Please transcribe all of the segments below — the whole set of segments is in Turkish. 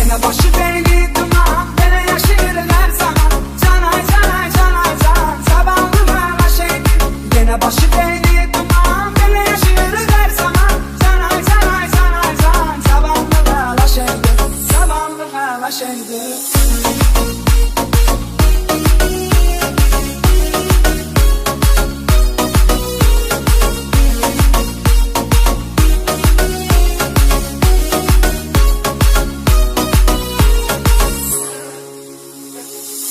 Yine başı beni duman, beni yaşır her zaman. Canay canay canay can, sabahlığa şeydim. Yine başı beni duman, beni yaşır her zaman. Canay canay canay can, sabahlığa şeydim. Sabahlığa şeydim.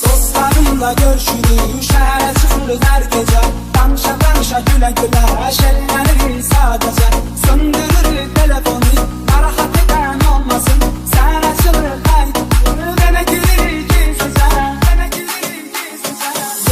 Dostlarımla görüşürük, şehre çıkırız her gece. Danışa danışa güle güle, şenleniriz sadece. Söndürürüz telefonu, narahat eden olmasın. Sen açılır kaydı, bana gülür gizlice.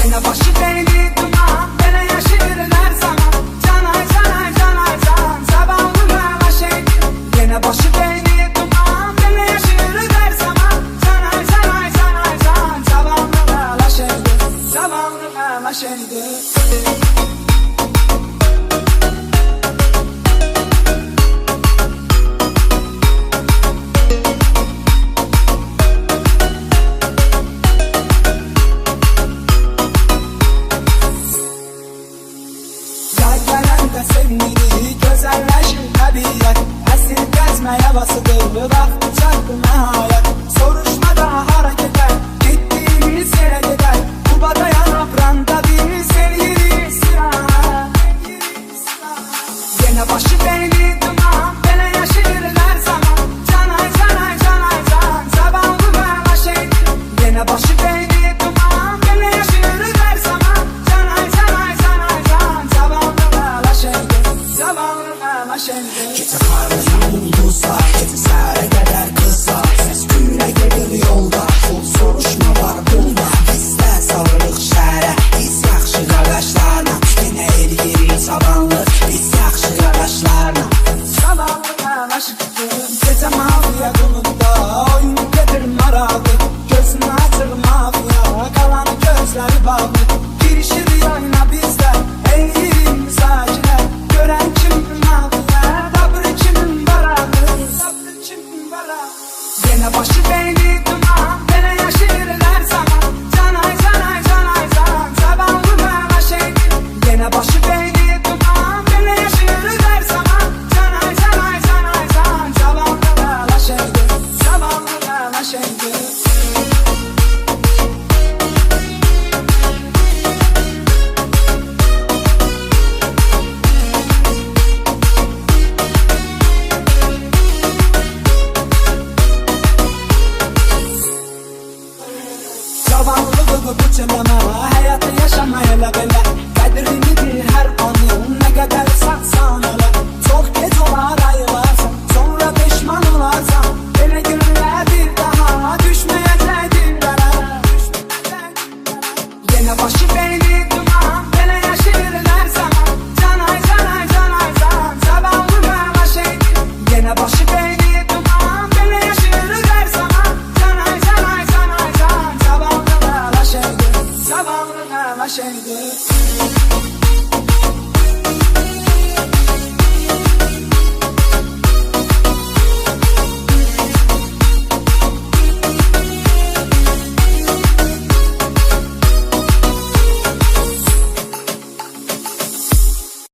Yine başı beni duman, bana yaşır her zaman. Canay canay canay can, sabahlığa şeydim. Yine başı beni duman, bana yaşır her zaman. Canay canay canay can, sabahlığa şeydim. Sabahlığa şeydim. Sevgili güzelleşir tabiat, esir gezme yavasıdır, vakti çarpma hayat. Soruşmada hareket et, gittiğimiz yere gider. Kubada yanıp randa bir sevgili sıra. Yine başı beni duman, beni yaşır her zaman. Canay canay canay can, sabahlığa şeydim. Yine başı beni duman, beni yaşır her zaman. Canay canay canay can, sabahlığa şeydim. Sabahlığa şeydim. Kütüphaneden bulduysa, sare kadar kısa. Ses güne gelir yolda, full soruşma var bunda. Bizdə salırıq şəhərə, biz yaxşı qardaşlarla. Yenə eləyirik sabahlı, biz yaxşı qardaşlarla. Sabahlığa şeydim. Gece mafiya konunda, oyun getir marağı. Gözünü açır mafiya, kalan gözleri bağlı. Girişir yayına bizde, eğilim sakinler. Gören kim mafiya, sabrı kimin barağı. Yine başı